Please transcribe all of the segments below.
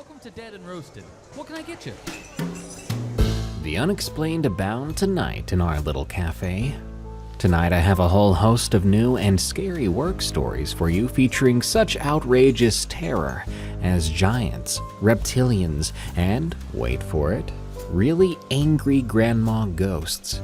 Welcome to Dead and Roasted. What can I get you? The unexplained abound tonight in our little cafe. Tonight I have a whole host of new and scary work stories for you featuring such outrageous terror as giants, reptilians, and, wait for it, really angry grandma ghosts.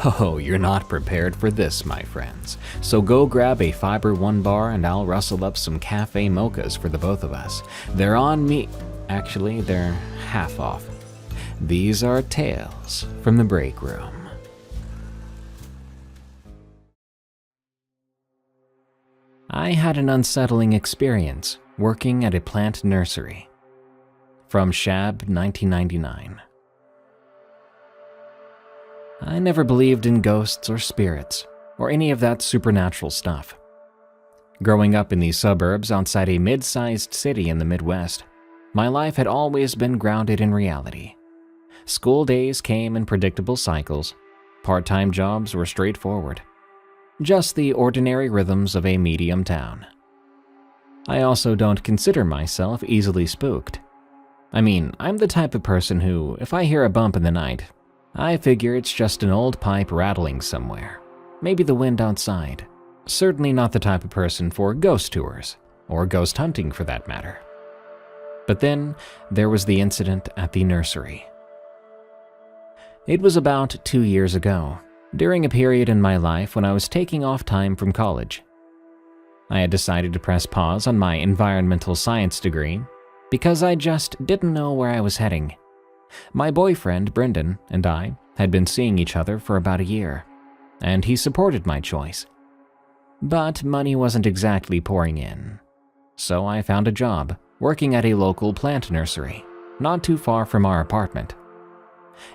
Oh, you're not prepared for this, my friends. So go grab a Fiber One bar and I'll rustle up some cafe mochas for the both of us. They're on me. Actually, they're half off. These are tales from the break room. I had an unsettling experience working at a plant nursery. From Shab, 1999. I never believed in ghosts or spirits, or any of that supernatural stuff. Growing up in the suburbs outside a mid-sized city in the Midwest, my life had always been grounded in reality. School days came in predictable cycles, part-time jobs were straightforward. Just the ordinary rhythms of a medium town. I also don't consider myself easily spooked. I mean, I'm the type of person who, if I hear a bump in the night, I figure it's just an old pipe rattling somewhere. Maybe the wind outside. Certainly not the type of person for ghost tours, or ghost hunting for that matter. But then, there was the incident at the nursery. It was about 2 years ago, during a period in my life when I was taking off time from college. I had decided to press pause on my environmental science degree because I just didn't know where I was heading. My boyfriend, Brendan, and I had been seeing each other for about a year, and he supported my choice. But money wasn't exactly pouring in, so I found a job working at a local plant nursery, not too far from our apartment.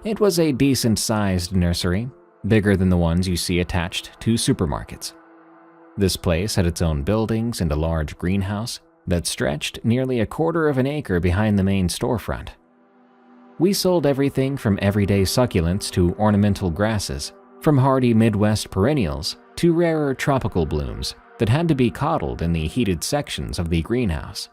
It was a decent-sized nursery, bigger than the ones you see attached to supermarkets. This place had its own buildings and a large greenhouse that stretched nearly 1/4 of an acre behind the main storefront. We sold everything from everyday succulents to ornamental grasses, from hardy Midwest perennials to rarer tropical blooms that had to be coddled in the heated sections of the greenhouse.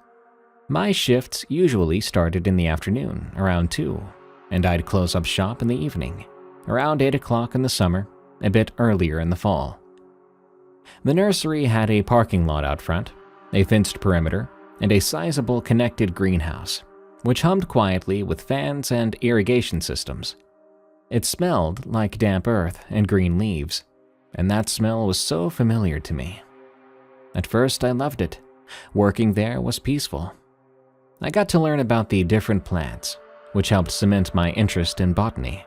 My shifts usually started in the afternoon, around 2, and I'd close up shop in the evening, around 8 o'clock in the summer, a bit earlier in the fall. The nursery had a parking lot out front, a fenced perimeter, and a sizable connected greenhouse, which hummed quietly with fans and irrigation systems. It smelled like damp earth and green leaves, and that smell was so familiar to me. At first, I loved it. Working there was peaceful. I got to learn about the different plants, which helped cement my interest in botany.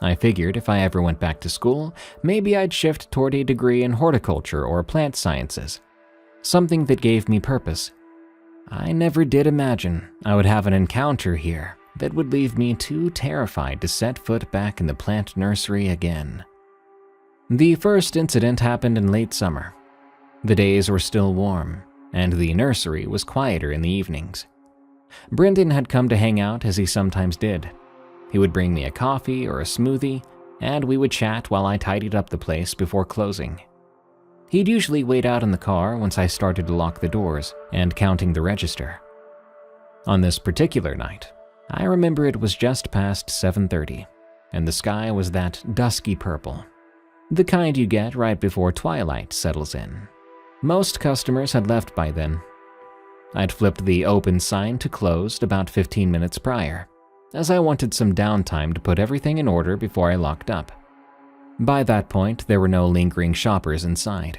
I figured if I ever went back to school, maybe I'd shift toward a degree in horticulture or plant sciences, something that gave me purpose. I never did imagine I would have an encounter here that would leave me too terrified to set foot back in the plant nursery again. The first incident happened in late summer. The days were still warm, and the nursery was quieter in the evenings. Brendan had come to hang out as he sometimes did. He would bring me a coffee or a smoothie, and we would chat while I tidied up the place before closing. He'd usually wait out in the car once I started to lock the doors and counting the register. On this particular night, I remember it was just past 7:30, and the sky was that dusky purple, the kind you get right before twilight settles in. Most customers had left by then. I'd flipped the open sign to closed about 15 minutes prior, as I wanted some downtime to put everything in order before I locked up. By that point, there were no lingering shoppers inside.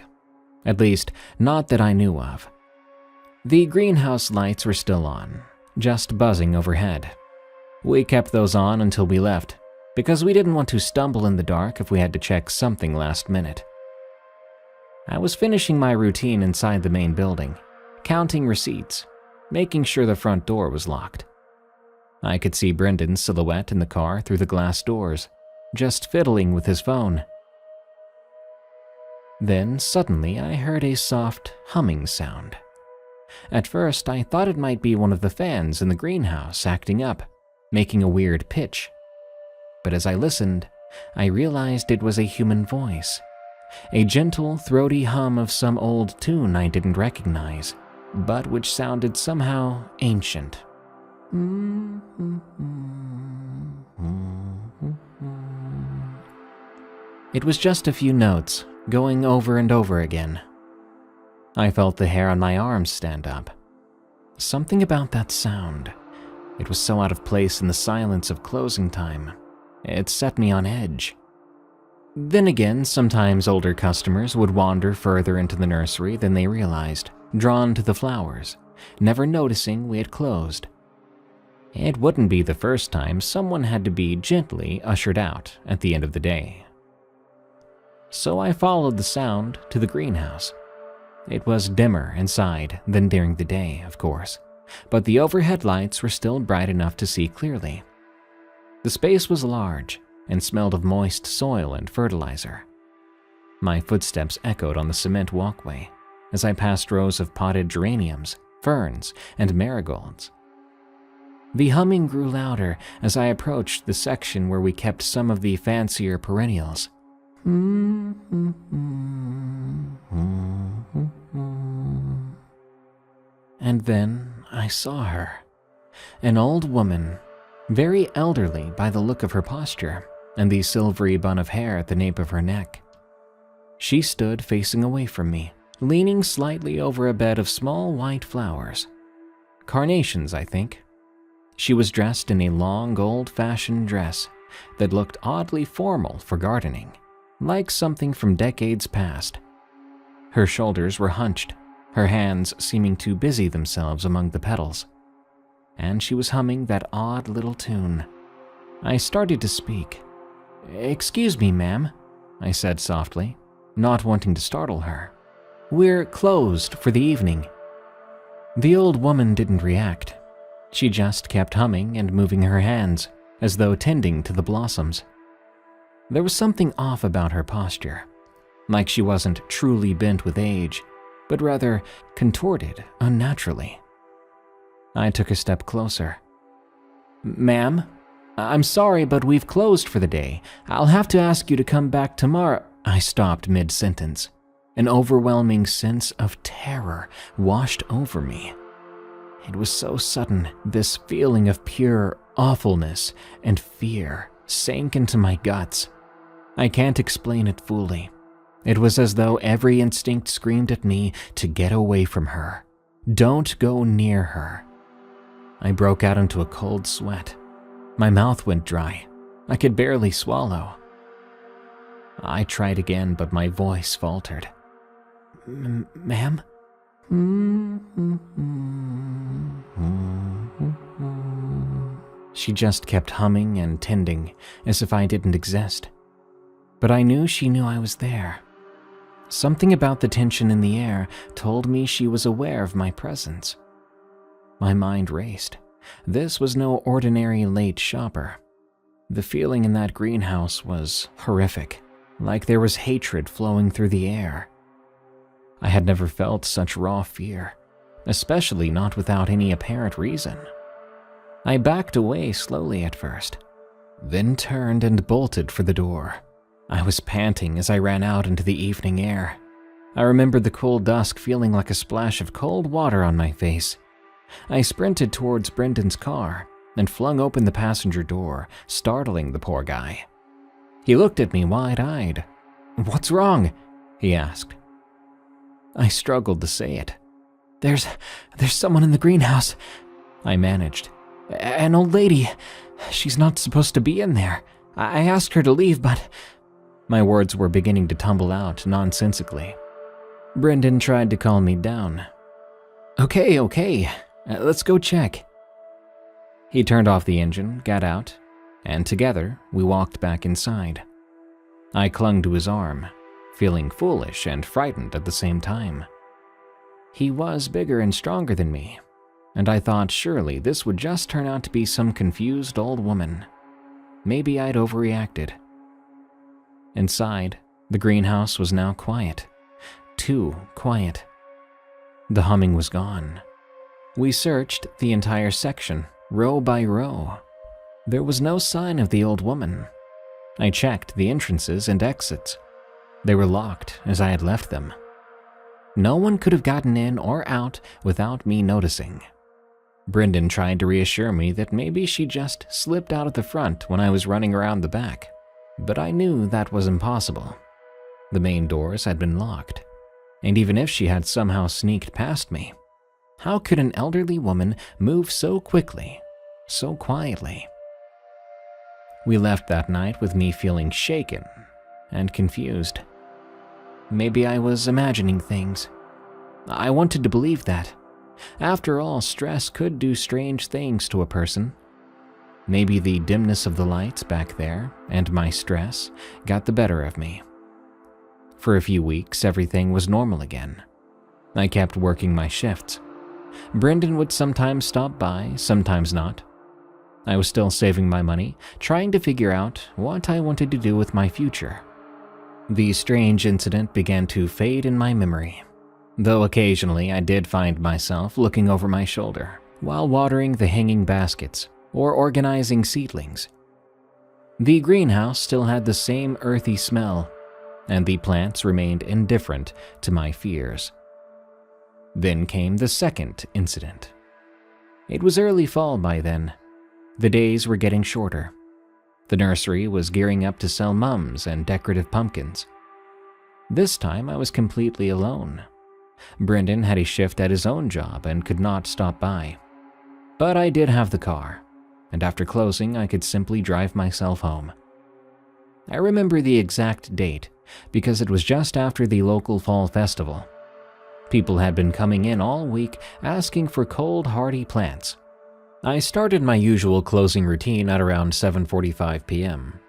At least, not that I knew of. The greenhouse lights were still on, just buzzing overhead. We kept those on until we left, because we didn't want to stumble in the dark if we had to check something last minute. I was finishing my routine inside the main building, counting receipts, making sure the front door was locked. I could see Brendan's silhouette in the car through the glass doors, just fiddling with his phone. Then suddenly I heard a soft humming sound. At first I thought it might be one of the fans in the greenhouse acting up, making a weird pitch. But as I listened, I realized it was a human voice, a gentle, throaty hum of some old tune I didn't recognize, but which sounded somehow ancient. It was just a few notes, going over and over again. I felt the hair on my arms stand up. Something about that sound. It was so out of place in the silence of closing time. It set me on edge. Then again, sometimes older customers would wander further into the nursery than they realized, drawn to the flowers, never noticing we had closed. It wouldn't be the first time someone had to be gently ushered out at the end of the day. So I followed the sound to the greenhouse. It was dimmer inside than during the day, of course, but the overhead lights were still bright enough to see clearly. The space was large and smelled of moist soil and fertilizer. My footsteps echoed on the cement walkway as I passed rows of potted geraniums, ferns, and marigolds. The humming grew louder as I approached the section where we kept some of the fancier perennials. And then I saw her, an old woman, very elderly by the look of her posture and the silvery bun of hair at the nape of her neck. She stood facing away from me, leaning slightly over a bed of small white flowers. Carnations, I think. She was dressed in a long, old-fashioned dress that looked oddly formal for gardening, like something from decades past. Her shoulders were hunched, her hands seeming to busy themselves among the petals, and she was humming that odd little tune. I started to speak. "Excuse me, ma'am," I said softly, not wanting to startle her. "We're closed for the evening." The old woman didn't react. She just kept humming and moving her hands, as though tending to the blossoms. There was something off about her posture, like she wasn't truly bent with age, but rather contorted unnaturally. I took a step closer. "Ma'am, I'm sorry, but we've closed for the day. I'll have to ask you to come back tomorrow." I stopped mid-sentence. An overwhelming sense of terror washed over me. It was so sudden, this feeling of pure awfulness and fear sank into my guts. I can't explain it fully. It was as though every instinct screamed at me to get away from her. Don't go near her. I broke out into a cold sweat. My mouth went dry. I could barely swallow. I tried again, but my voice faltered. "Ma'am?" She just kept humming and tending as if I didn't exist. But I knew she knew I was there. Something about the tension in the air told me she was aware of my presence. My mind raced. This was no ordinary late shopper. The feeling in that greenhouse was horrific, like there was hatred flowing through the air. I had never felt such raw fear, especially not without any apparent reason. I backed away slowly at first, then turned and bolted for the door. I was panting as I ran out into the evening air. I remembered the cool dusk feeling like a splash of cold water on my face. I sprinted towards Brendan's car and flung open the passenger door, startling the poor guy. He looked at me wide-eyed. "What's wrong?" he asked. I struggled to say it. There's someone in the greenhouse," I managed. "An old lady. She's not supposed to be in there. I asked her to leave, but..." My words were beginning to tumble out nonsensically. Brendan tried to calm me down. Okay, let's go check." He turned off the engine, got out, and together we walked back inside. I clung to his arm, feeling foolish and frightened at the same time. He was bigger and stronger than me, and I thought surely this would just turn out to be some confused old woman. Maybe I'd overreacted. Inside, the greenhouse was now quiet. Too quiet. The humming was gone. We searched the entire section, row by row. There was no sign of the old woman. I checked the entrances and exits. They were locked as I had left them. No one could have gotten in or out without me noticing. Brendan tried to reassure me that maybe she just slipped out of the front when I was running around the back, but I knew that was impossible. The main doors had been locked, and even if she had somehow sneaked past me, how could an elderly woman move so quickly, so quietly? We left that night with me feeling shaken and confused. Maybe I was imagining things. I wanted to believe that. After all, stress could do strange things to a person. Maybe the dimness of the lights back there and my stress got the better of me. For a few weeks, everything was normal again. I kept working my shifts. Brendan would sometimes stop by, sometimes not. I was still saving my money, trying to figure out what I wanted to do with my future. The strange incident began to fade in my memory, though occasionally I did find myself looking over my shoulder while watering the hanging baskets or organizing seedlings. The greenhouse still had the same earthy smell, and the plants remained indifferent to my fears. Then came the second incident. It was early fall by then. The days were getting shorter. The nursery was gearing up to sell mums and decorative pumpkins. This time I was completely alone. Brendan had a shift at his own job and could not stop by. But I did have the car, and after closing I could simply drive myself home. I remember the exact date because it was just after the local fall festival. People had been coming in all week asking for cold, hardy plants. I started my usual closing routine at around 7:45 p.m.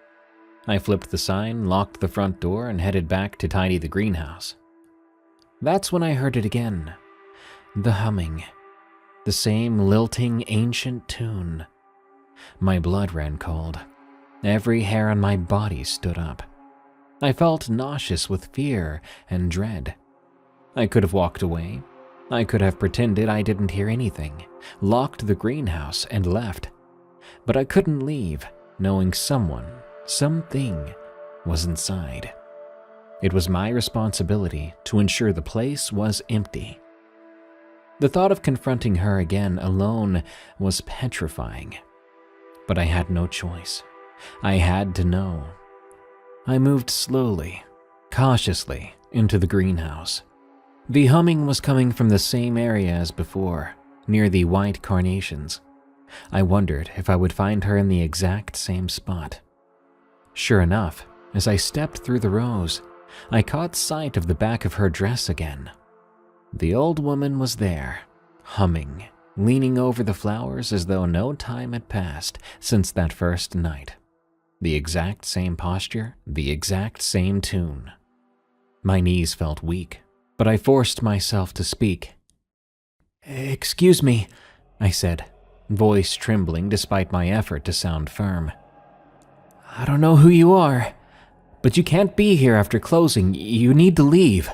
I flipped the sign, locked the front door, and headed back to tidy the greenhouse. That's when I heard it again. The humming. The same lilting, ancient tune. My blood ran cold. Every hair on my body stood up. I felt nauseous with fear and dread. I could have walked away. I could have pretended I didn't hear anything, locked the greenhouse, and left. But I couldn't leave, knowing someone, something, was inside. It was my responsibility to ensure the place was empty. The thought of confronting her again alone was petrifying. But I had no choice. I had to know. I moved slowly, cautiously, into the greenhouse. The humming was coming from the same area as before, near the white carnations. I wondered if I would find her in the exact same spot. Sure enough, as I stepped through the rows, I caught sight of the back of her dress again. The old woman was there, humming, leaning over the flowers as though no time had passed since that first night. The exact same posture, the exact same tune. My knees felt weak, but I forced myself to speak. "Excuse me," I said, voice trembling despite my effort to sound firm. "I don't know who you are, but you can't be here after closing. You need to leave."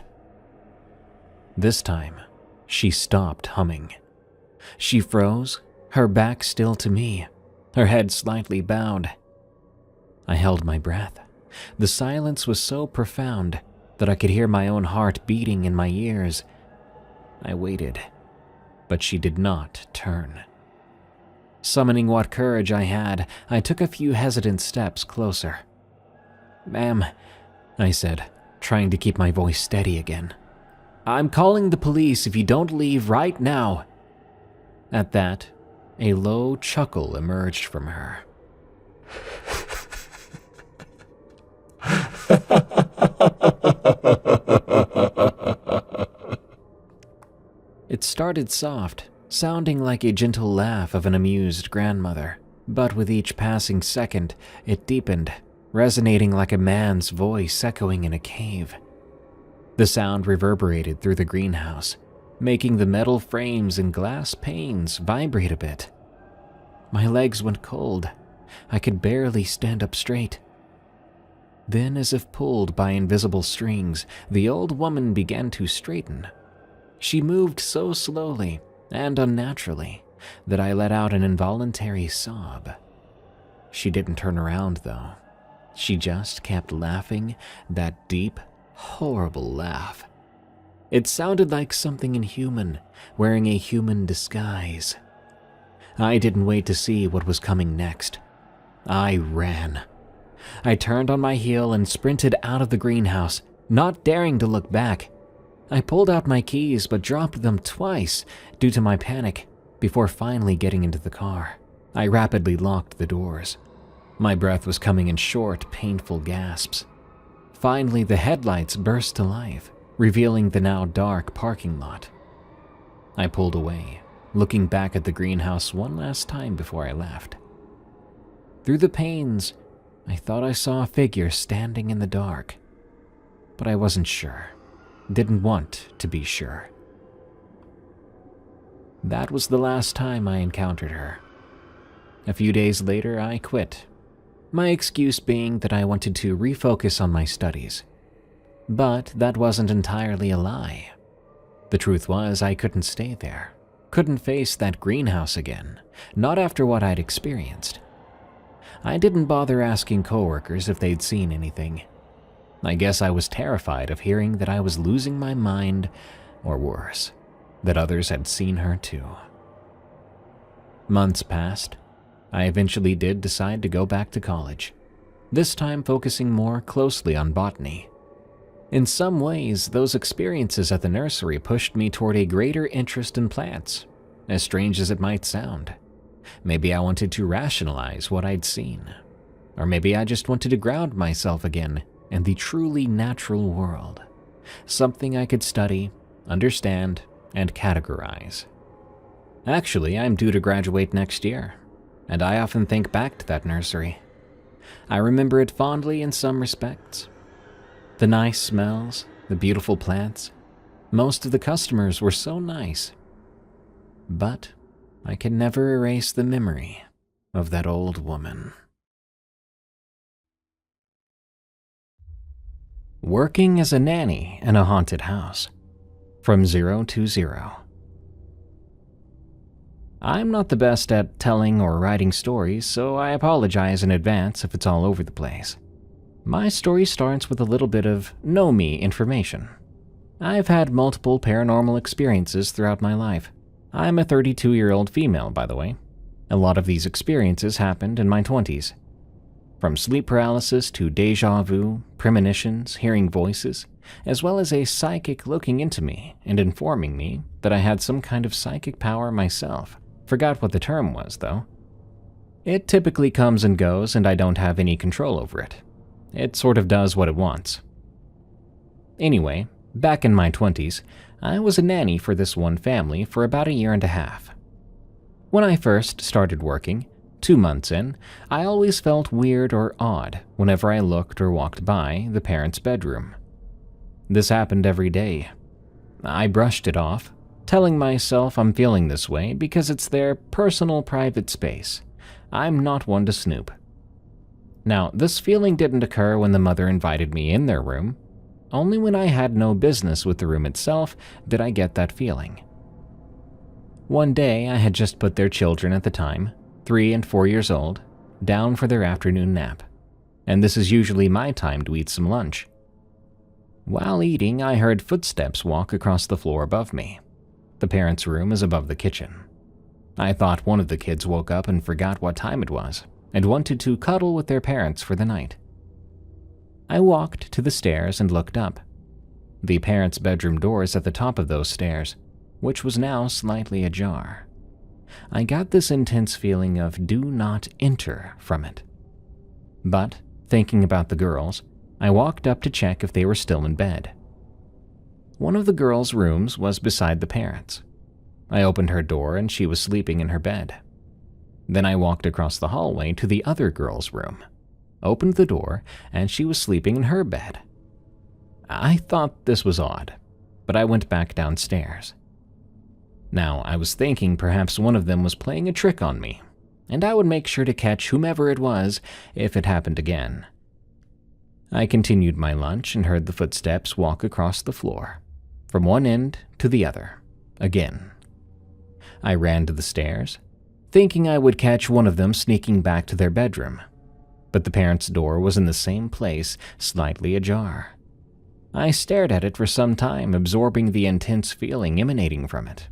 This time, she stopped humming. She froze, her back still to me, her head slightly bowed. I held my breath. The silence was so profound that I could hear my own heart beating in my ears. I waited, but she did not turn. Summoning what courage I had, I took a few hesitant steps closer. "Ma'am," I said, trying to keep my voice steady again. "I'm calling the police if you don't leave right now." At that, a low chuckle emerged from her. It started soft, sounding like a gentle laugh of an amused grandmother, but with each passing second, it deepened, resonating like a man's voice echoing in a cave. The sound reverberated through the greenhouse, making the metal frames and glass panes vibrate a bit. My legs went cold. I could barely stand up straight. Then, as if pulled by invisible strings, the old woman began to straighten. She moved so slowly and unnaturally that I let out an involuntary sob. She didn't turn around, though. She just kept laughing, that deep, horrible laugh. It sounded like something inhuman, wearing a human disguise. I didn't wait to see what was coming next. I ran. I turned on my heel and sprinted out of the greenhouse, not daring to look back. I pulled out my keys but dropped them twice due to my panic before finally getting into the car. I rapidly locked the doors. My breath was coming in short, painful gasps. Finally, the headlights burst to life, revealing the now dark parking lot. I pulled away, looking back at the greenhouse one last time before I left. Through the panes, I thought I saw a figure standing in the dark, but I wasn't sure. Didn't want to be sure. That was the last time I encountered her. A few days later, I quit, my excuse being that I wanted to refocus on my studies. But that wasn't entirely a lie. The truth was I couldn't stay there, couldn't face that greenhouse again, not after what I'd experienced. I didn't bother asking coworkers if they'd seen anything. I guess I was terrified of hearing that I was losing my mind, or worse, that others had seen her too. Months passed. I eventually did decide to go back to college, this time focusing more closely on botany. In some ways, those experiences at the nursery pushed me toward a greater interest in plants, as strange as it might sound. Maybe I wanted to rationalize what I'd seen, or maybe I just wanted to ground myself again in the truly natural world, something I could study, understand, and categorize. Actually, I'm due to graduate next year, and I often think back to that nursery. I remember it fondly in some respects. The nice smells, the beautiful plants. Most of the customers were so nice. But I can never erase the memory of that old woman. Working as a nanny in a haunted house. From 0 to 0. I'm not the best at telling or writing stories, so I apologize in advance if it's all over the place. My story starts with a little bit of know-me information. I've had multiple paranormal experiences throughout my life. I'm a 32-year-old female, by the way. A lot of these experiences happened in my 20s. From sleep paralysis to deja vu, premonitions, hearing voices, as well as a psychic looking into me and informing me that I had some kind of psychic power myself. Forgot what the term was, though. It typically comes and goes, and I don't have any control over it. It sort of does what it wants. Anyway, back in my 20s, I was a nanny for this one family for about 1.5 years. When I first started working, 2 months in, I always felt weird or odd whenever I looked or walked by the parents' bedroom. This happened every day. I brushed it off, telling myself I'm feeling this way because it's their personal private space. I'm not one to snoop. Now, this feeling didn't occur when the mother invited me in their room. Only when I had no business with the room itself did I get that feeling. One day, I had just put their children at the time, 3 and 4 years old, down for their afternoon nap, and this is usually my time to eat some lunch. While eating, I heard footsteps walk across the floor above me. The parents' room is above the kitchen. I thought one of the kids woke up and forgot what time it was, and wanted to cuddle with their parents for the night. I walked to the stairs and looked up. The parents' bedroom door is at the top of those stairs, which was now slightly ajar. I got this intense feeling of do not enter from it. But, thinking about the girls, I walked up to check if they were still in bed. One of the girls' rooms was beside the parents'. I opened her door and she was sleeping in her bed. Then I walked across the hallway to the other girl's room, opened the door, and she was sleeping in her bed. I thought this was odd, but I went back downstairs. Now, I was thinking perhaps one of them was playing a trick on me, and I would make sure to catch whomever it was if it happened again. I continued my lunch and heard the footsteps walk across the floor, from one end to the other, again. I ran to the stairs, thinking I would catch one of them sneaking back to their bedroom, but the parents' door was in the same place, slightly ajar. I stared at it for some time, absorbing the intense feeling emanating from it.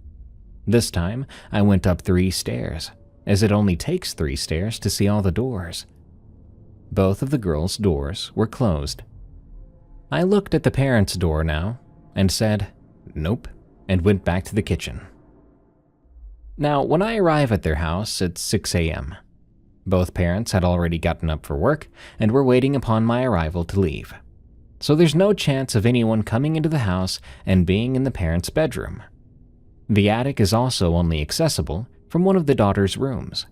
This time, I went up 3 stairs, as it only takes 3 stairs to see all the doors. Both of the girls' doors were closed. I looked at the parents' door now and said, nope, and went back to the kitchen. Now, when I arrive at their house, it's 6 a.m. Both parents had already gotten up for work and were waiting upon my arrival to leave. So there's no chance of anyone coming into the house and being in the parents' bedroom. The attic is also only accessible from one of the daughters' rooms.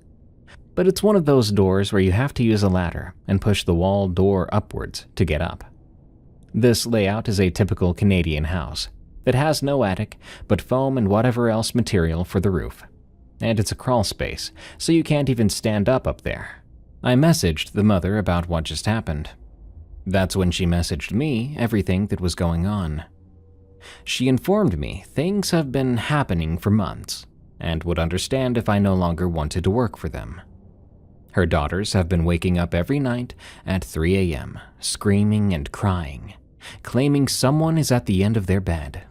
But it's one of those doors where you have to use a ladder and push the wall door upwards to get up. This layout is a typical Canadian house that has no attic but foam and whatever else material for the roof. And it's a crawl space, so you can't even stand up there. I messaged the mother about what just happened. That's when she messaged me everything that was going on. She informed me things have been happening for months and would understand if I no longer wanted to work for them. Her daughters have been waking up every night at 3 a.m., screaming and crying, claiming someone is at the end of their bed,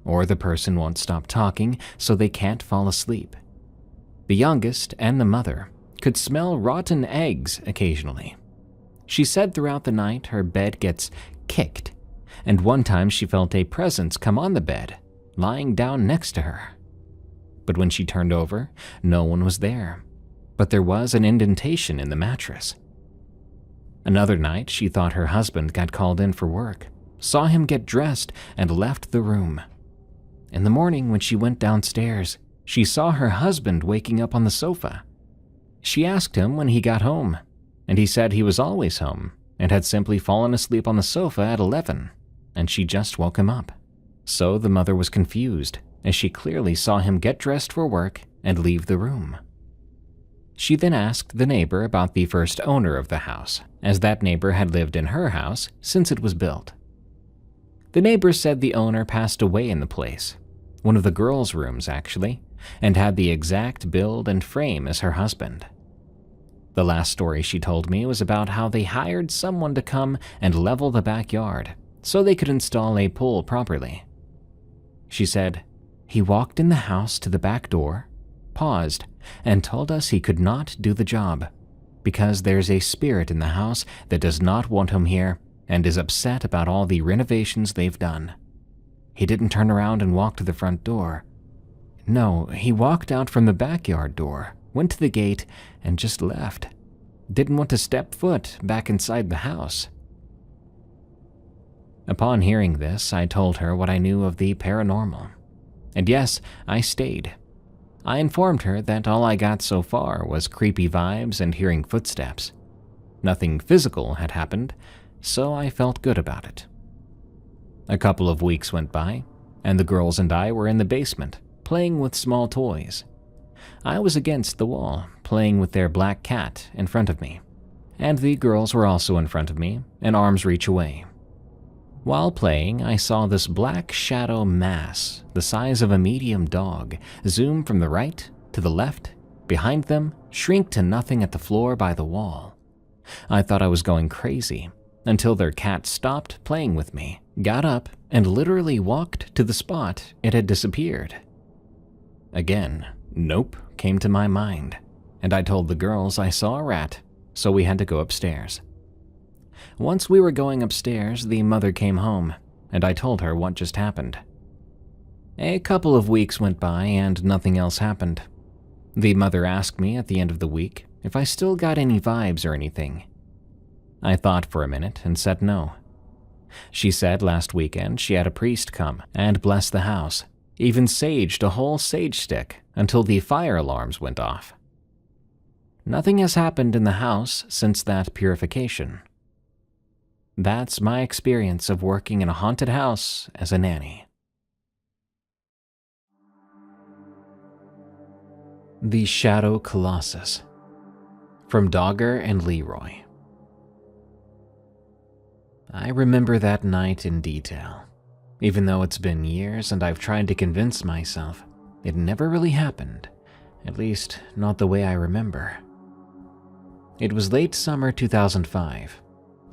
or the person won't stop talking so they can't fall asleep. The youngest and the mother could smell rotten eggs occasionally. She said throughout the night her bed gets kicked, and one time she felt a presence come on the bed, lying down next to her. But when she turned over, no one was there, but there was an indentation in the mattress. Another night, she thought her husband got called in for work, saw him get dressed, and left the room. In the morning, when she went downstairs, she saw her husband waking up on the sofa. She asked him when he got home, and he said he was always home and had simply fallen asleep on the sofa at 11, and she just woke him up. So the mother was confused, as she clearly saw him get dressed for work and leave the room. She then asked the neighbor about the first owner of the house, as that neighbor had lived in her house since it was built. The neighbor said the owner passed away in the place, one of the girls' rooms actually, and had the exact build and frame as her husband. The last story she told me was about how they hired someone to come and level the backyard so they could install a pool properly. She said, he walked in the house to the back door, paused, and told us he could not do the job because there's a spirit in the house that does not want him here and is upset about all the renovations they've done. He didn't turn around and walk to the front door. No, he walked out from the backyard door, went to the gate, and just left. Didn't want to step foot back inside the house. Upon hearing this, I told her what I knew of the paranormal. And yes, I stayed. I informed her that all I got so far was creepy vibes and hearing footsteps. Nothing physical had happened, so I felt good about it. A couple of weeks went by, and the girls and I were in the basement, playing with small toys. I was against the wall, playing with their black cat in front of me, and the girls were also in front of me, an arm's reach away. While playing, I saw this black shadow mass, the size of a medium dog, zoom from the right to the left, behind them, shrink to nothing at the floor by the wall. I thought I was going crazy, until their cat stopped playing with me, got up, and literally walked to the spot it had disappeared. Again, nope came to my mind, and I told the girls I saw a rat, so we had to go upstairs. Once we were going upstairs, the mother came home, and I told her what just happened. A couple of weeks went by and nothing else happened. The mother asked me at the end of the week if I still got any vibes or anything. I thought for a minute and said no. She said last weekend she had a priest come and bless the house, even saged a whole sage stick until the fire alarms went off. Nothing has happened in the house since that purification. That's my experience of working in a haunted house as a nanny. The Shadow Colossus, from Dogger and Leroy. I remember that night in detail. Even though it's been years and I've tried to convince myself, it never really happened, at least not the way I remember. It was late summer 2005,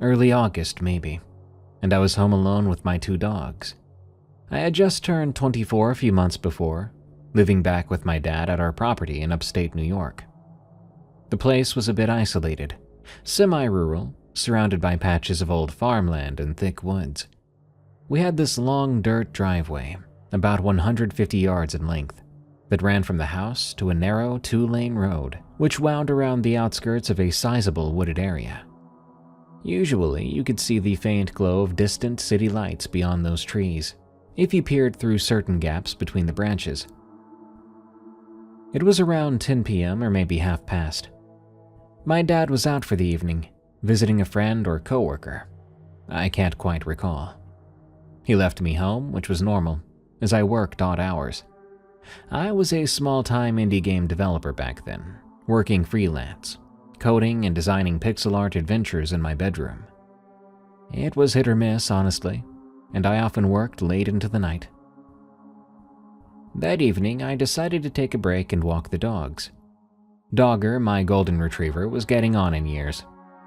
early August maybe, and I was home alone with my 2 dogs. I had just turned 24 a few months before, living back with my dad at our property in upstate New York. The place was a bit isolated, semi-rural, surrounded by patches of old farmland and thick woods. We had this long dirt driveway, about 150 yards in length, that ran from the house to a narrow 2-lane road which wound around the outskirts of a sizable wooded area. Usually, you could see the faint glow of distant city lights beyond those trees, if you peered through certain gaps between the branches. It was around 10 p.m. or maybe half past. My dad was out for the evening, visiting a friend or coworker. I can't quite recall. He left me home, which was normal, as I worked odd hours. I was a small-time indie game developer back then, working freelance, coding and designing pixel art adventures in my bedroom. It was hit or miss, honestly, and I often worked late into the night. That evening, I decided to take a break and walk the dogs. Dogger, my golden retriever, was getting on in years,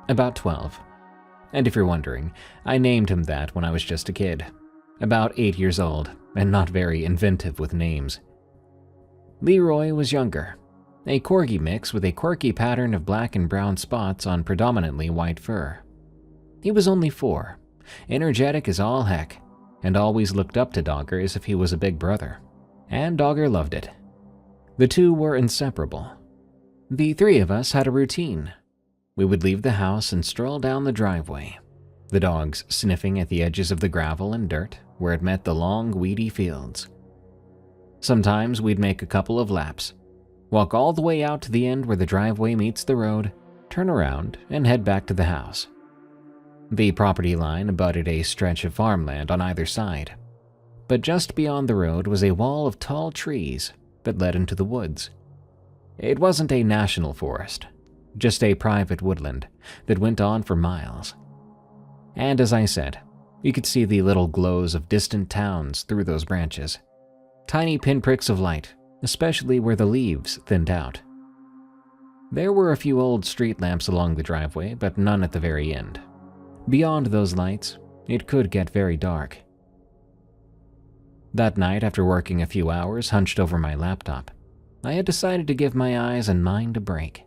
about 12. And if you're wondering, I named him that when I was just a kid, about 8 years old, and not very inventive with names. Leroy was younger, a corgi mix with a quirky pattern of black and brown spots on predominantly white fur. He was only 4, energetic as all heck, and always looked up to Dogger as if he was a big brother. And Dogger loved it. The two were inseparable. The 3 of us had a routine. We would leave the house and stroll down the driveway, the dogs sniffing at the edges of the gravel and dirt where it met the long, weedy fields. Sometimes we'd make a couple of laps, walk all the way out to the end where the driveway meets the road, turn around, and head back to the house. The property line abutted a stretch of farmland on either side, but just beyond the road was a wall of tall trees that led into the woods. It wasn't a national forest, just a private woodland that went on for miles. And as I said, you could see the little glows of distant towns through those branches. Tiny pinpricks of light, especially where the leaves thinned out. There were a few old street lamps along the driveway, but none at the very end. Beyond those lights, it could get very dark. That night, after working a few hours hunched over my laptop, I had decided to give my eyes and mind a break.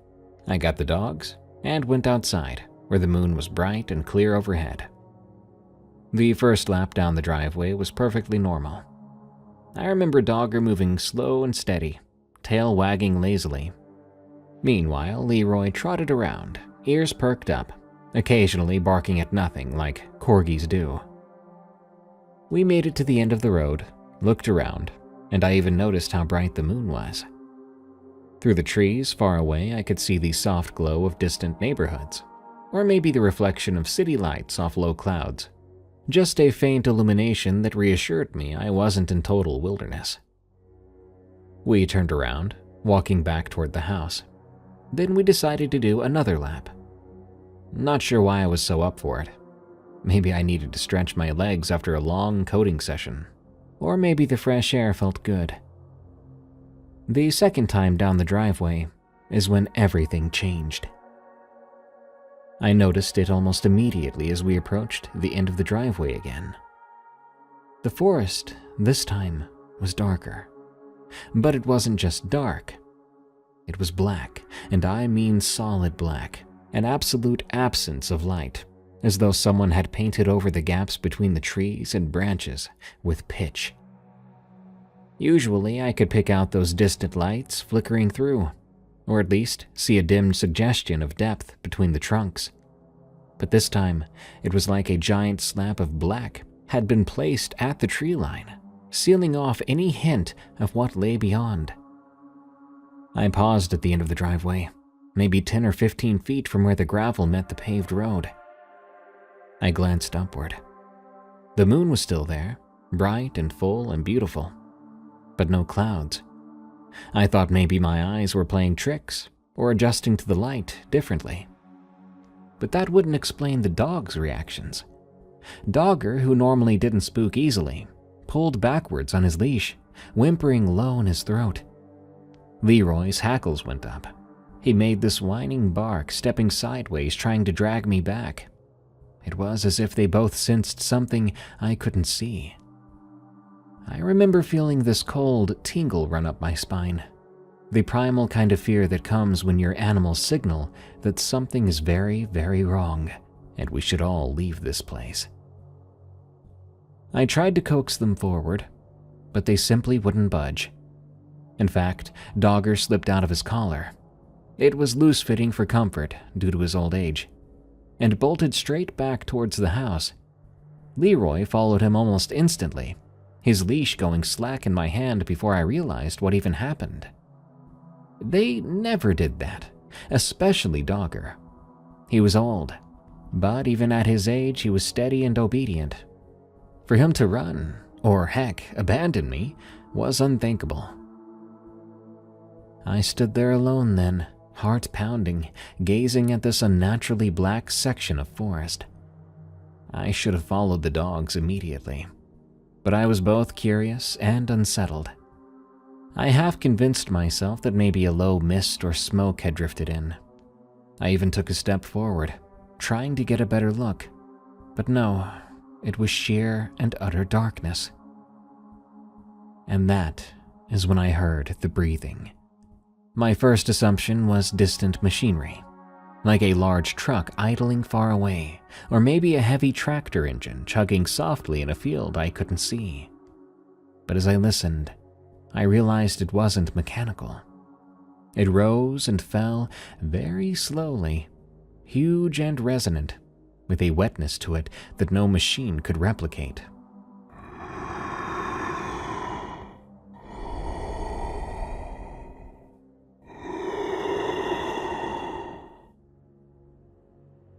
I got the dogs and went outside, where the moon was bright and clear overhead. The first lap down the driveway was perfectly normal. I remember Dogger moving slow and steady, tail wagging lazily. Meanwhile, Leroy trotted around, ears perked up, occasionally barking at nothing like corgis do. We made it to the end of the road, looked around, and I even noticed how bright the moon was. Through the trees far away, I could see the soft glow of distant neighborhoods, or maybe the reflection of city lights off low clouds. Just a faint illumination that reassured me I wasn't in total wilderness. We turned around, walking back toward the house. Then we decided to do another lap. Not sure why I was so up for it. Maybe I needed to stretch my legs after a long coding session, or maybe the fresh air felt good. The second time down the driveway is when everything changed. I noticed it almost immediately as we approached the end of the driveway again. The forest, this time, was darker. But it wasn't just dark. It was black, and I mean solid black, an absolute absence of light, as though someone had painted over the gaps between the trees and branches with pitch. Usually, I could pick out those distant lights flickering through, or at least see a dim suggestion of depth between the trunks. But this time, it was like a giant slab of black had been placed at the tree line, sealing off any hint of what lay beyond. I paused at the end of the driveway, maybe 10 or 15 feet from where the gravel met the paved road. I glanced upward. The moon was still there, bright and full and beautiful, but no clouds. I thought maybe my eyes were playing tricks or adjusting to the light differently. But that wouldn't explain the dog's reactions. Dogger, who normally didn't spook easily, pulled backwards on his leash, whimpering low in his throat. Leroy's hackles went up. He made this whining bark, stepping sideways, trying to drag me back. It was as if they both sensed something I couldn't see. I remember feeling this cold tingle run up my spine, The primal kind of fear that comes when your animals signal that something is very, very wrong, and we should all leave this place. I tried to coax them forward, but they simply wouldn't budge. In fact, Dogger slipped out of his collar. It was loose-fitting for comfort due to his old age, and bolted straight back towards the house. Leroy followed him almost instantly, his leash going slack in my hand before I realized what even happened. They never did that, especially Dogger. He was old, but even at his age he was steady and obedient. For him to run, or heck, abandon me, was unthinkable. I stood there alone then, heart pounding, gazing at this unnaturally black section of forest. I should have followed the dogs immediately, but I was both curious and unsettled. I half convinced myself that maybe a low mist or smoke had drifted in. I even took a step forward, trying to get a better look, but no, it was sheer and utter darkness. And that is when I heard the breathing. My first assumption was distant machinery, like a large truck idling far away, or maybe a heavy tractor engine chugging softly in a field I couldn't see. But as I listened, I realized it wasn't mechanical. It rose and fell very slowly, huge and resonant, with a wetness to it that no machine could replicate.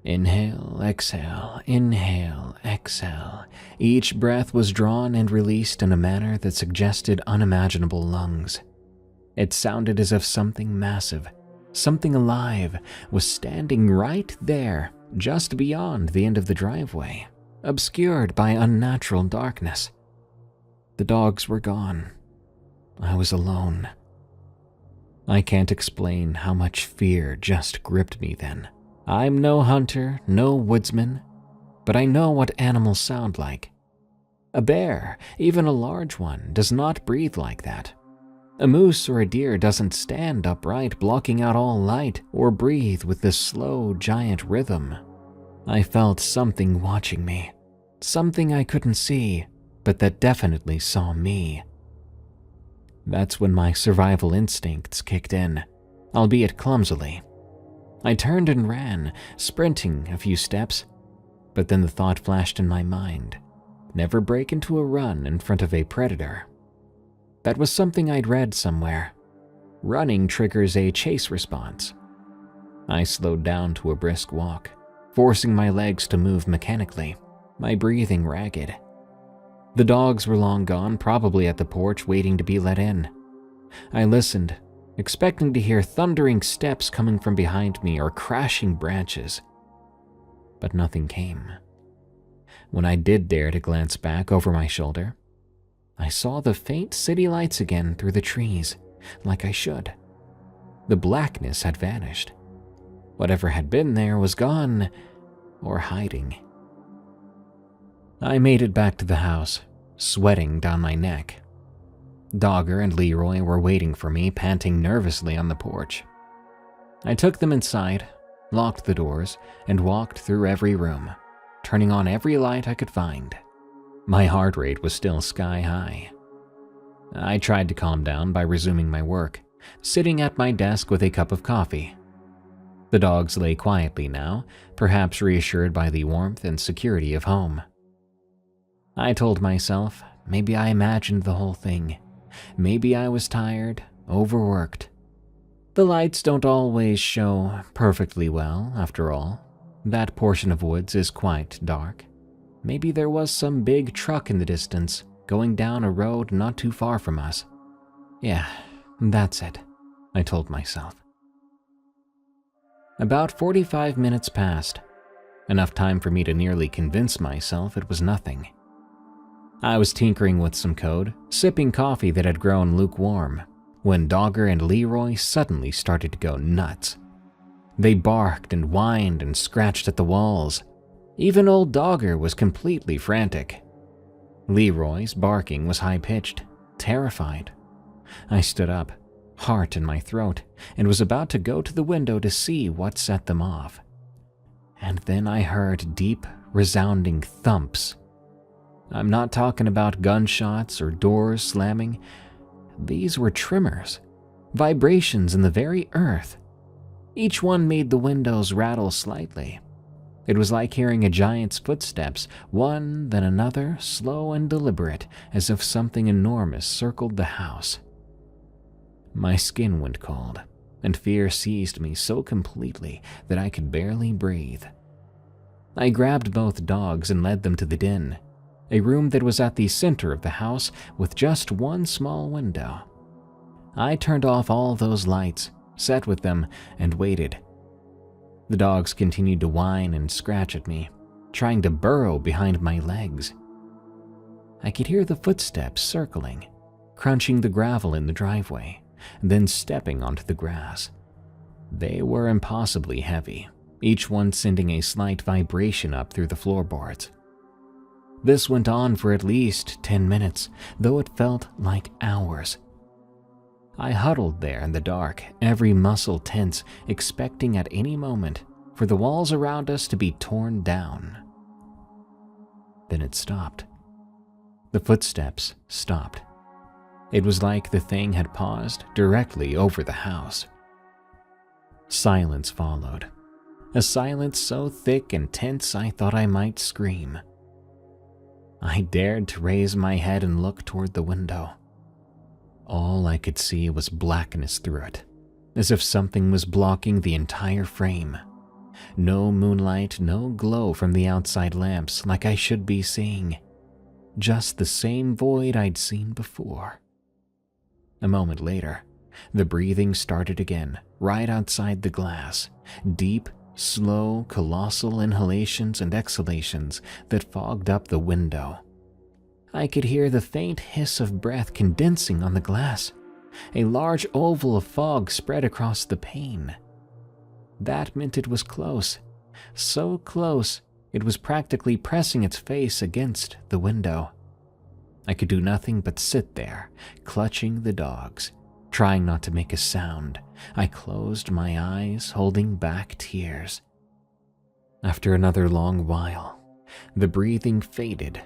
Inhale, exhale, inhale, exhale. Each breath was drawn and released in a manner that suggested unimaginable lungs. It sounded as if something massive, something alive, was standing right there, just beyond the end of the driveway, obscured by unnatural darkness. The dogs were gone. I was alone. I can't explain how much fear just gripped me then. I'm no hunter, no woodsman, but I know what animals sound like. A bear, even a large one, does not breathe like that. A moose or a deer doesn't stand upright, blocking out all light, or breathe with this slow, giant rhythm. I felt something watching me, something I couldn't see, but that definitely saw me. That's when my survival instincts kicked in, albeit clumsily. I turned and ran, sprinting a few steps, but then the thought flashed in my mind, never break into a run in front of a predator. That was something I'd read somewhere. Running triggers a chase response. I slowed down to a brisk walk, forcing my legs to move mechanically, my breathing ragged. The dogs were long gone, probably at the porch waiting to be let in. I listened, expecting to hear thundering steps coming from behind me or crashing branches. But nothing came. When I did dare to glance back over my shoulder, I saw the faint city lights again through the trees, like I should. The blackness had vanished. Whatever had been there was gone, or hiding. I made it back to the house, sweating down my neck. Dogger and Leroy were waiting for me, panting nervously on the porch. I took them inside, locked the doors, and walked through every room, turning on every light I could find. My heart rate was still sky high. I tried to calm down by resuming my work, sitting at my desk with a cup of coffee. The dogs lay quietly now, perhaps reassured by the warmth and security of home. I told myself maybe I imagined the whole thing. Maybe I was tired, overworked. The lights don't always show perfectly well, after all. That portion of woods is quite dark. Maybe there was some big truck in the distance, going down a road not too far from us. Yeah, that's it, I told myself. About 45 minutes passed, enough time for me to nearly convince myself it was nothing. I was tinkering with some code, sipping coffee that had grown lukewarm, when Dogger and Leroy suddenly started to go nuts. They barked and whined and scratched at the walls. Even old Dogger was completely frantic. Leroy's barking was high-pitched, terrified. I stood up, heart in my throat, and was about to go to the window to see what set them off. And then I heard deep, resounding thumps. I'm not talking about gunshots or doors slamming. These were tremors, vibrations in the very earth. Each one made the windows rattle slightly. It was like hearing a giant's footsteps, one then another, slow and deliberate, as if something enormous circled the house. My skin went cold, and fear seized me so completely that I could barely breathe. I grabbed both dogs and led them to the den, a room that was at the center of the house with just one small window. I turned off all those lights, sat with them, and waited. The dogs continued to whine and scratch at me, trying to burrow behind my legs. I could hear the footsteps circling, crunching the gravel in the driveway, then stepping onto the grass. They were impossibly heavy, each one sending a slight vibration up through the floorboards. This went on for at least 10 minutes, though it felt like hours. I huddled there in the dark, every muscle tense, expecting at any moment for the walls around us to be torn down. Then it stopped. The footsteps stopped. It was like the thing had paused directly over the house. Silence followed, a silence so thick and tense I thought I might scream. I dared to raise my head and look toward the window. All I could see was blackness through it, as if something was blocking the entire frame. No moonlight, no glow from the outside lamps like I should be seeing. Just the same void I'd seen before. A moment later, the breathing started again, right outside the glass. Deep, slow, colossal inhalations and exhalations that fogged up the window. I could hear the faint hiss of breath condensing on the glass. A large oval of fog spread across the pane. That meant it was close. So close, it was practically pressing its face against the window. I could do nothing but sit there, clutching the dogs, trying not to make a sound. I closed my eyes, holding back tears. After another long while, the breathing faded.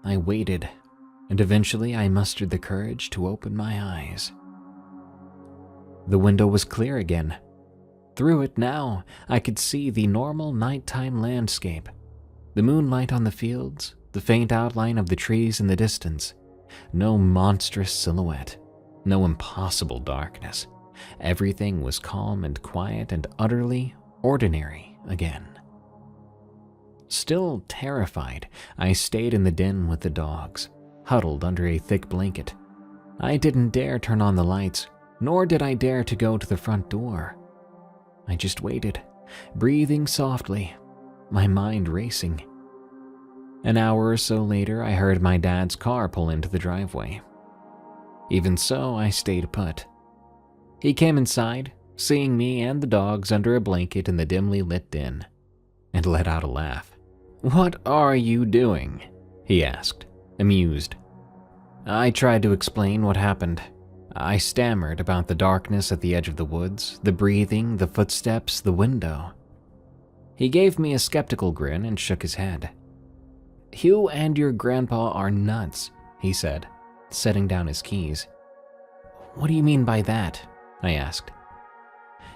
I waited, and eventually I mustered the courage to open my eyes. The window was clear again. Through it now, I could see the normal nighttime landscape, the moonlight on the fields, the faint outline of the trees in the distance. No monstrous silhouette, no impossible darkness. Everything was calm and quiet and utterly ordinary again. Still terrified, I stayed in the den with the dogs, huddled under a thick blanket. I didn't dare turn on the lights, nor did I dare to go to the front door. I just waited, breathing softly, my mind racing. An hour or so later, I heard my dad's car pull into the driveway. Even so, I stayed put. He came inside, seeing me and the dogs under a blanket in the dimly lit den, and let out a laugh. "What are you doing?" he asked, amused. I tried to explain what happened. I stammered about the darkness at the edge of the woods, the breathing, the footsteps, the window. He gave me a skeptical grin and shook his head. "You and your grandpa are nuts," he said, setting down his keys. "What do you mean by that?" I asked.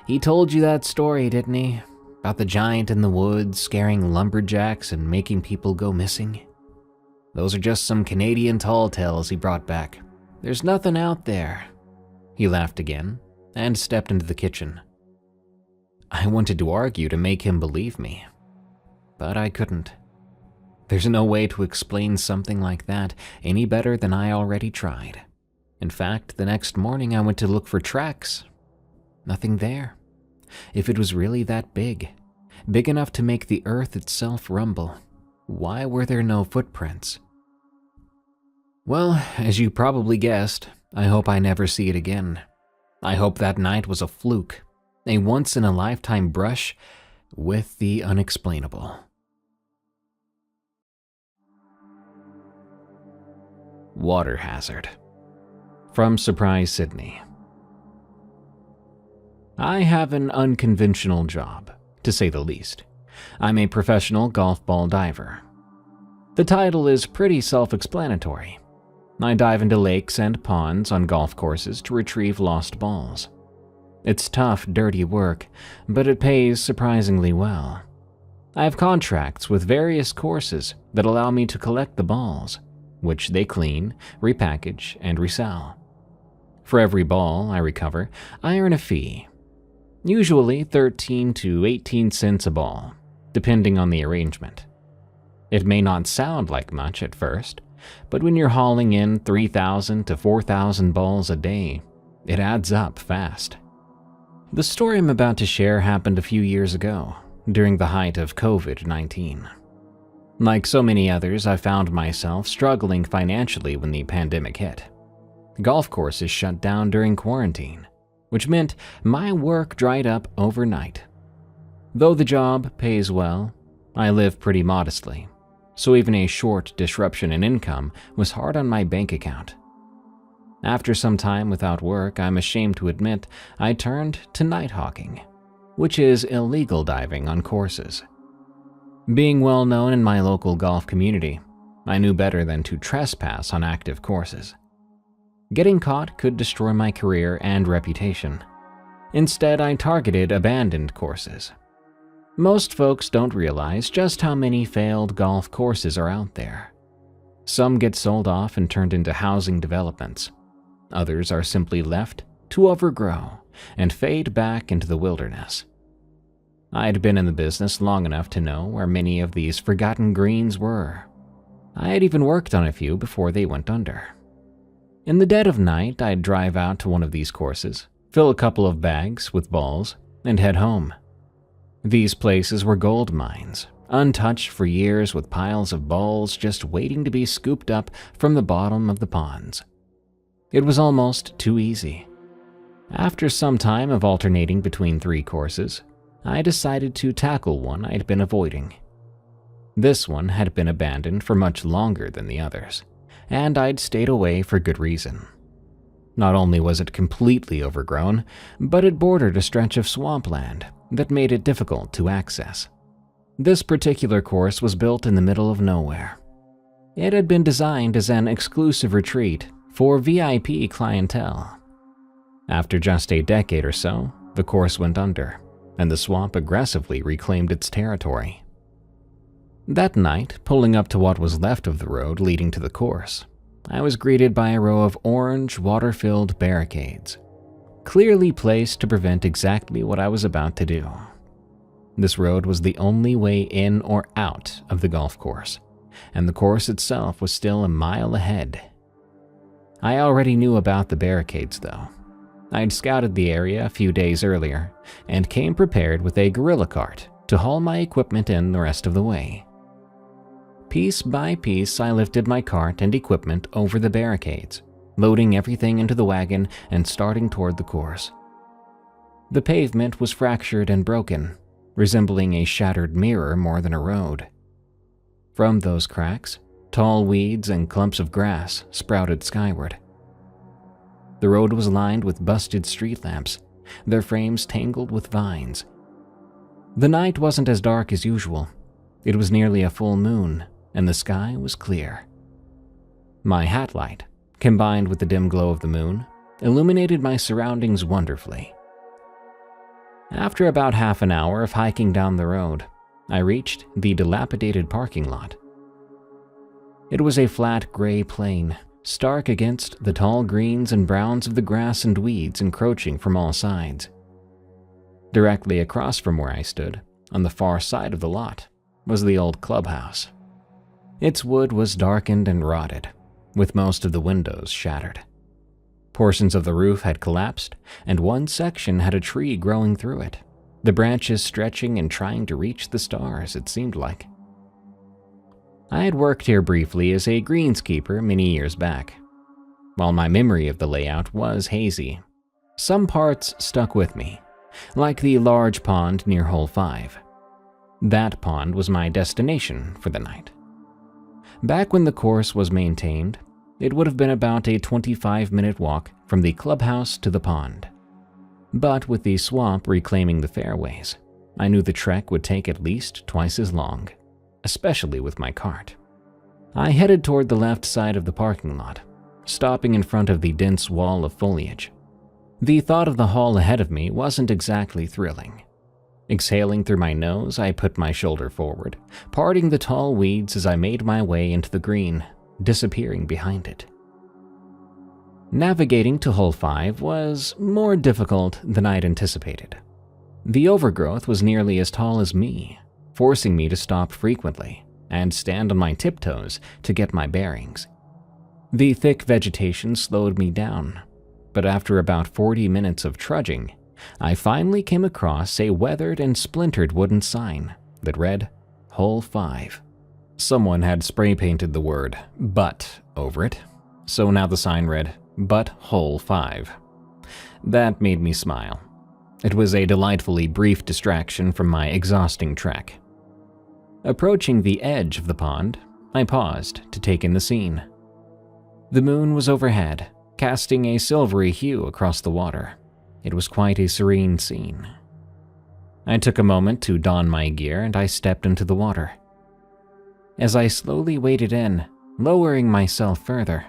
"He told you that story, didn't he? About the giant in the woods scaring lumberjacks and making people go missing? Those are just some Canadian tall tales he brought back. There's nothing out there." He laughed again and stepped into the kitchen. I wanted to argue to make him believe me, but I couldn't. There's no way to explain something like that any better than I already tried. In fact, the next morning I went to look for tracks. Nothing there. If it was really that big enough to make the earth itself rumble, why were there no footprints? Well, as you probably guessed, I hope I never see it again. I hope that night was a fluke, a once-in-a-lifetime brush with the unexplainable. Water hazard. From Surprise, Sydney. I have an unconventional job, to say the least. I'm a professional golf ball diver. The title is pretty self-explanatory. I dive into lakes and ponds on golf courses to retrieve lost balls. It's tough, dirty work, but it pays surprisingly well. I have contracts with various courses that allow me to collect the balls, which they clean, repackage, and resell. For every ball I recover, I earn a fee, usually 13 to 18 cents a ball, depending on the arrangement. It may not sound like much at first, but when you're hauling in 3,000 to 4,000 balls a day, it adds up fast. The story I'm about to share happened a few years ago, during the height of COVID-19. Like so many others, I found myself struggling financially when the pandemic hit. Golf courses shut down during quarantine, which meant my work dried up overnight. Though the job pays well, I live pretty modestly, so even a short disruption in income was hard on my bank account. After some time without work, I'm ashamed to admit I turned to night hawking, which is illegal diving on courses. Being well known in my local golf community, I knew better than to trespass on active courses. Getting caught could destroy my career and reputation. Instead, I targeted abandoned courses. Most folks don't realize just how many failed golf courses are out there. Some get sold off and turned into housing developments. Others are simply left to overgrow and fade back into the wilderness. I'd been in the business long enough to know where many of these forgotten greens were. I had even worked on a few before they went under. In the dead of night, I'd drive out to one of these courses, fill a couple of bags with balls, and head home. These places were gold mines, untouched for years with piles of balls just waiting to be scooped up from the bottom of the ponds. It was almost too easy. After some time of alternating between 3 courses, I decided to tackle one I'd been avoiding. This one had been abandoned for much longer than the others, and I'd stayed away for good reason. Not only was it completely overgrown, but it bordered a stretch of swampland that made it difficult to access. This particular course was built in the middle of nowhere. It had been designed as an exclusive retreat for VIP clientele. After just a decade or so, the course went under, and the swamp aggressively reclaimed its territory. That night, pulling up to what was left of the road leading to the course, I was greeted by a row of orange, water-filled barricades, clearly placed to prevent exactly what I was about to do. This road was the only way in or out of the golf course, and the course itself was still a mile ahead. I already knew about the barricades, though. I'd scouted the area a few days earlier and came prepared with a gorilla cart to haul my equipment in the rest of the way. Piece by piece, I lifted my cart and equipment over the barricades, loading everything into the wagon and starting toward the course. The pavement was fractured and broken, resembling a shattered mirror more than a road. From those cracks, tall weeds and clumps of grass sprouted skyward. The road was lined with busted street lamps, their frames tangled with vines. The night wasn't as dark as usual. It was nearly a full moon, and the sky was clear. My hat light, combined with the dim glow of the moon, illuminated my surroundings wonderfully. After about half an hour of hiking down the road, I reached the dilapidated parking lot. It was a flat gray plain, stark against the tall greens and browns of the grass and weeds encroaching from all sides. Directly across from where I stood, on the far side of the lot, was the old clubhouse. Its wood was darkened and rotted, with most of the windows shattered. Portions of the roof had collapsed, and one section had a tree growing through it, the branches stretching and trying to reach the stars, it seemed like. I had worked here briefly as a greenskeeper many years back. While my memory of the layout was hazy, some parts stuck with me, like the large pond near Hole 5. That pond was my destination for the night. Back when the course was maintained, it would have been about a 25-minute walk from the clubhouse to the pond. But with the swamp reclaiming the fairways, I knew the trek would take at least twice as long, especially with my cart. I headed toward the left side of the parking lot, stopping in front of the dense wall of foliage. The thought of the haul ahead of me wasn't exactly thrilling. Exhaling through my nose, I put my shoulder forward, parting the tall weeds as I made my way into the green, disappearing behind it. Navigating to hole 5 was more difficult than I'd anticipated. The overgrowth was nearly as tall as me, forcing me to stop frequently and stand on my tiptoes to get my bearings. The thick vegetation slowed me down, but after about 40 minutes of trudging, I finally came across a weathered and splintered wooden sign that read, Hole 5. Someone had spray painted the word "but" over it, so now the sign read, But Hole 5. That made me smile. It was a delightfully brief distraction from my exhausting trek. Approaching the edge of the pond, I paused to take in the scene. The moon was overhead, casting a silvery hue across the water. It was quite a serene scene. I took a moment to don my gear and I stepped into the water. As I slowly waded in, lowering myself further,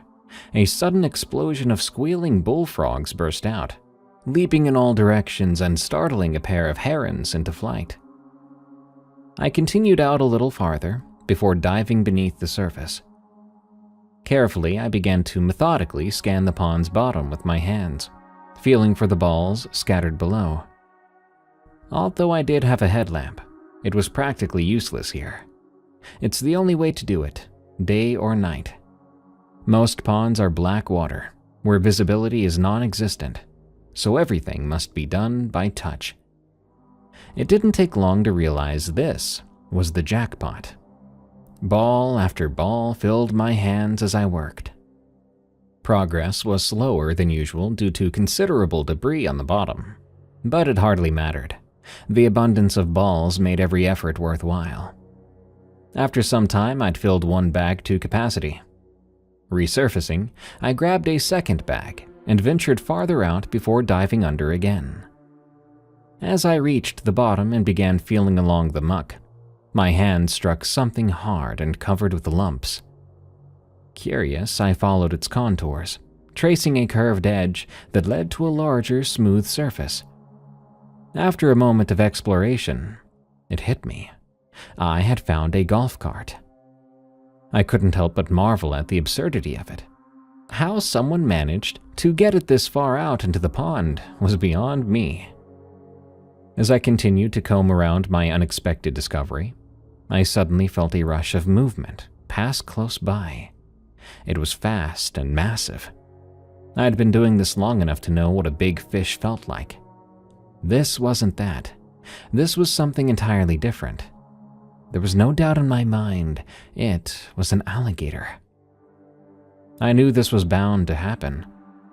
a sudden explosion of squealing bullfrogs burst out, leaping in all directions and startling a pair of herons into flight. I continued out a little farther before diving beneath the surface. Carefully, I began to methodically scan the pond's bottom with my hands, feeling for the balls scattered below. Although I did have a headlamp, it was practically useless here. It's the only way to do it, day or night. Most ponds are black water, where visibility is non-existent, so everything must be done by touch. It didn't take long to realize this was the jackpot. Ball after ball filled my hands as I worked. Progress was slower than usual due to considerable debris on the bottom, but it hardly mattered. The abundance of balls made every effort worthwhile. After some time, I'd filled one bag to capacity. Resurfacing, I grabbed a second bag and ventured farther out before diving under again. As I reached the bottom and began feeling along the muck, my hand struck something hard and covered with lumps. Curious, I followed its contours, tracing a curved edge that led to a larger, smooth surface. After a moment of exploration, it hit me. I had found a golf cart. I couldn't help but marvel at the absurdity of it. How someone managed to get it this far out into the pond was beyond me. As I continued to comb around my unexpected discovery, I suddenly felt a rush of movement pass close by. It was fast and massive. I had been doing this long enough to know what a big fish felt like. This wasn't that. This was something entirely different. There was no doubt in my mind, it was an alligator. I knew this was bound to happen.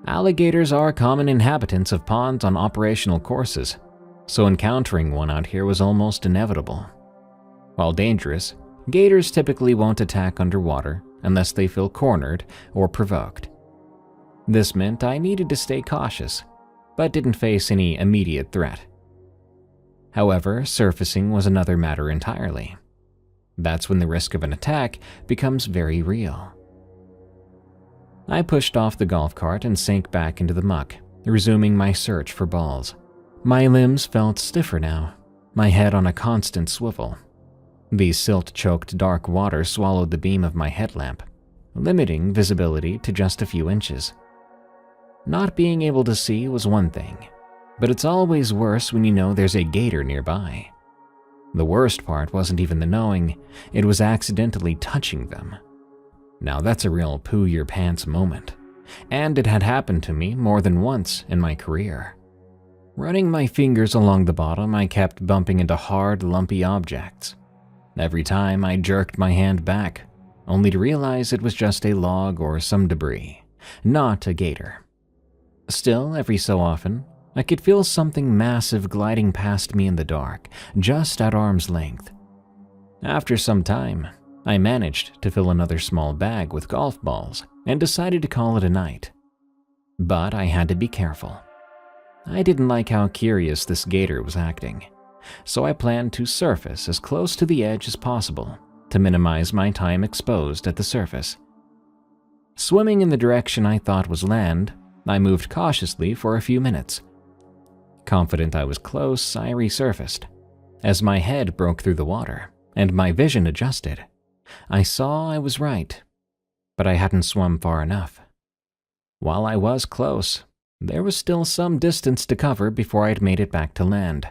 Alligators are common inhabitants of ponds on operational courses, so encountering one out here was almost inevitable. While dangerous, gators typically won't attack underwater unless they feel cornered or provoked. This meant I needed to stay cautious, but didn't face any immediate threat. However, surfacing was another matter entirely. That's when the risk of an attack becomes very real. I pushed off the golf cart and sank back into the muck, resuming my search for balls. My limbs felt stiffer now, my head on a constant swivel. The silt-choked dark water swallowed the beam of my headlamp, limiting visibility to just a few inches. Not being able to see was one thing, but it's always worse when you know there's a gator nearby. The worst part wasn't even the knowing, it was accidentally touching them. Now that's a real poo-your-pants moment, and it had happened to me more than once in my career. Running my fingers along the bottom, I kept bumping into hard, lumpy objects. Every time I jerked my hand back, only to realize it was just a log or some debris, not a gator. Still, every so often, I could feel something massive gliding past me in the dark, just at arm's length. After some time, I managed to fill another small bag with golf balls and decided to call it a night. But I had to be careful. I didn't like how curious this gator was acting, so I planned to surface as close to the edge as possible to minimize my time exposed at the surface. Swimming in the direction I thought was land, I moved cautiously for a few minutes. Confident I was close, I resurfaced. As my head broke through the water and my vision adjusted, I saw I was right, but I hadn't swum far enough. While I was close, there was still some distance to cover before I'd made it back to land.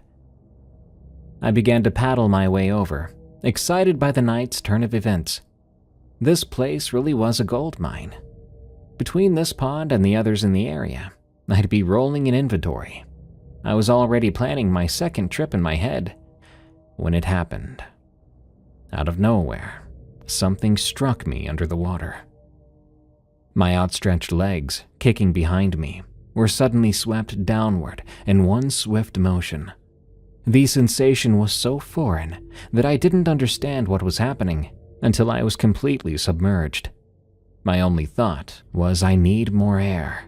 I began to paddle my way over, excited by the night's turn of events. This place really was a gold mine. Between this pond and the others in the area, I'd be rolling in inventory. I was already planning my second trip in my head when it happened. Out of nowhere, something struck me under the water. My outstretched legs, kicking behind me, were suddenly swept downward in one swift motion. The sensation was so foreign that I didn't understand what was happening until I was completely submerged. My only thought was I need more air.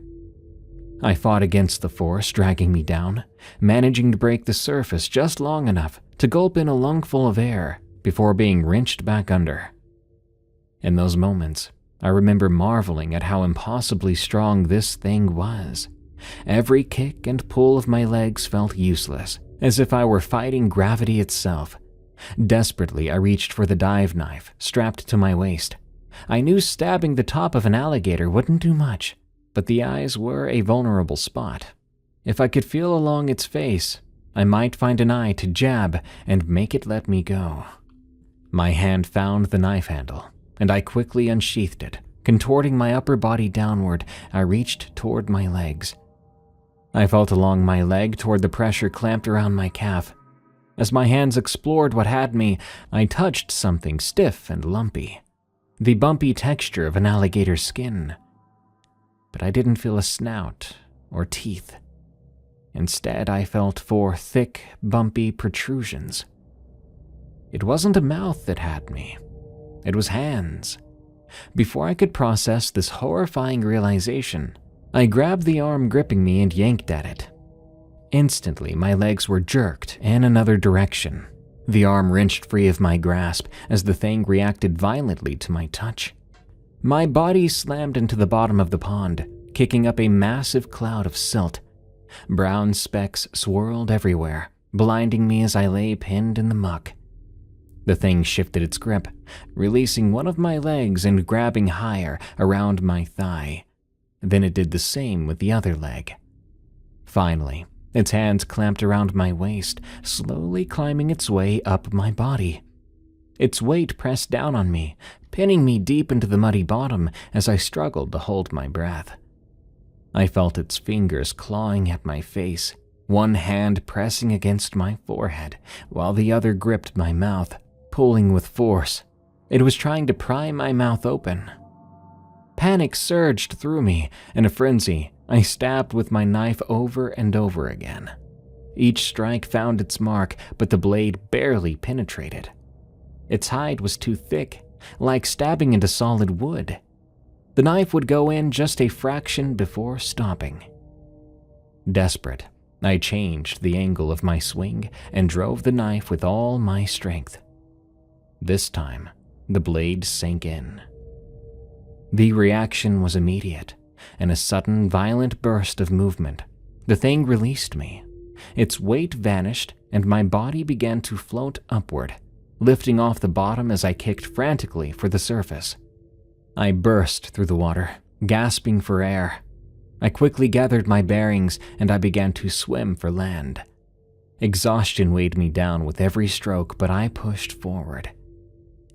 I fought against the force dragging me down, managing to break the surface just long enough to gulp in a lungful of air before being wrenched back under. In those moments, I remember marveling at how impossibly strong this thing was. Every kick and pull of my legs felt useless, as if I were fighting gravity itself. Desperately, I reached for the dive knife strapped to my waist. I knew stabbing the top of an alligator wouldn't do much, but the eyes were a vulnerable spot. If I could feel along its face, I might find an eye to jab and make it let me go. My hand found the knife handle, and I quickly unsheathed it. Contorting my upper body downward, I reached toward my legs. I felt along my leg toward the pressure clamped around my calf. As my hands explored what had me, I touched something stiff and lumpy, the bumpy texture of an alligator's skin. But I didn't feel a snout or teeth. Instead, I felt 4 thick, bumpy protrusions. It wasn't a mouth that had me. It was hands. Before I could process this horrifying realization, I grabbed the arm gripping me and yanked at it. Instantly, my legs were jerked in another direction. The arm wrenched free of my grasp as the thing reacted violently to my touch. My body slammed into the bottom of the pond, kicking up a massive cloud of silt. Brown specks swirled everywhere, blinding me as I lay pinned in the muck. The thing shifted its grip, releasing one of my legs and grabbing higher around my thigh. Then it did the same with the other leg. Finally, its hands clamped around my waist, slowly climbing its way up my body. Its weight pressed down on me, pinning me deep into the muddy bottom as I struggled to hold my breath. I felt its fingers clawing at my face, one hand pressing against my forehead, while the other gripped my mouth, pulling with force. It was trying to pry my mouth open. Panic surged through me. In a frenzy, I stabbed with my knife over and over again. Each strike found its mark, but the blade barely penetrated. Its hide was too thick, like stabbing into solid wood. The knife would go in just a fraction before stopping. Desperate, I changed the angle of my swing and drove the knife with all my strength. This time, the blade sank in. The reaction was immediate. In a sudden, violent burst of movement, the thing released me. Its weight vanished, and my body began to float upward, lifting off the bottom as I kicked frantically for the surface. I burst through the water, gasping for air. I quickly gathered my bearings, and I began to swim for land. Exhaustion weighed me down with every stroke, but I pushed forward.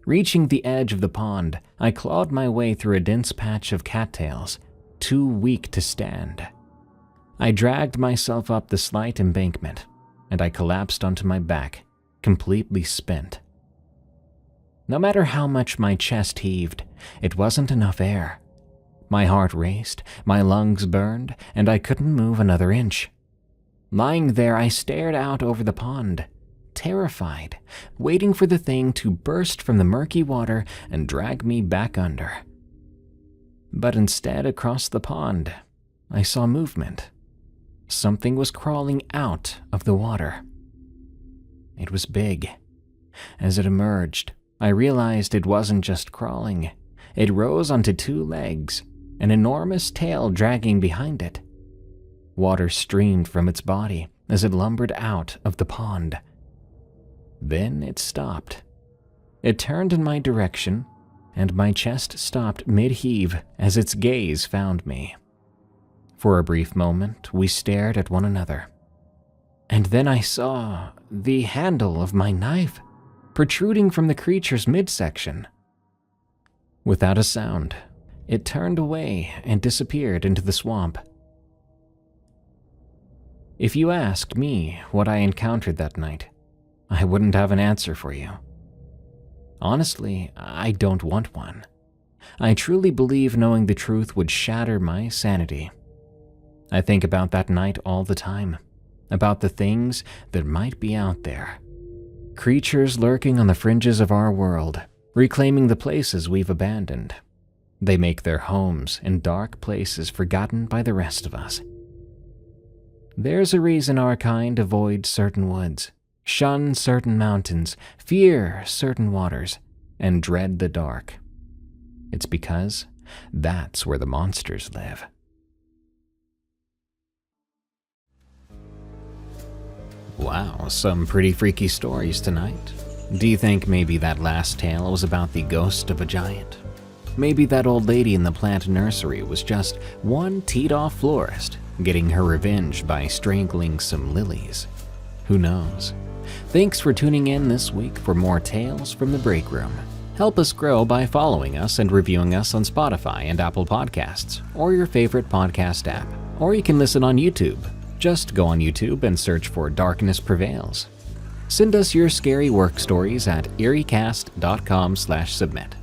Reaching the edge of the pond, I clawed my way through a dense patch of cattails, too weak to stand. I dragged myself up the slight embankment, and I collapsed onto my back, completely spent. No matter how much my chest heaved, it wasn't enough air. My heart raced, my lungs burned, and I couldn't move another inch. Lying there, I stared out over the pond, terrified, waiting for the thing to burst from the murky water and drag me back under. But instead, across the pond, I saw movement. something was crawling out of the water. It was big. As it emerged, I realized it wasn't just crawling. It rose onto two legs, an enormous tail dragging behind it. Water streamed from its body as it lumbered out of the pond. Then it stopped. It turned in my direction, and my chest stopped mid-heave as its gaze found me. For a brief moment, we stared at one another. And then I saw the handle of my knife protruding from the creature's midsection. Without a sound, it turned away and disappeared into the swamp. If you asked me what I encountered that night, I wouldn't have an answer for you. Honestly, I don't want one. I truly believe knowing the truth would shatter my sanity. I think about that night all the time, about the things that might be out there. Creatures lurking on the fringes of our world, reclaiming the places we've abandoned. They make their homes in dark places forgotten by the rest of us. There's a reason our kind avoid certain woods, shun certain mountains, fear certain waters, and dread the dark. It's because that's where the monsters live. Wow, some pretty freaky stories tonight. Do you think maybe that last tale was about the ghost of a giant? Maybe that old lady in the plant nursery was just one teed-off florist getting her revenge by strangling some lilies. Who knows? Thanks for tuning in this week for more Tales from the Break Room. Help us grow by following us and reviewing us on Spotify and Apple Podcasts, or your favorite podcast app. Or you can listen on YouTube. Just go on YouTube and search for Darkness Prevails. Send us your scary work stories at eeriecast.com/submit.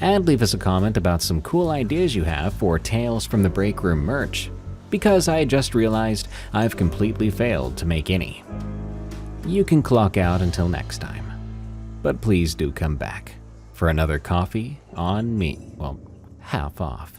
And leave us a comment about some cool ideas you have for Tales from the Break Room merch, because I just realized I've completely failed to make any. You can clock out until next time, but please do come back for another coffee on me. Well, half off.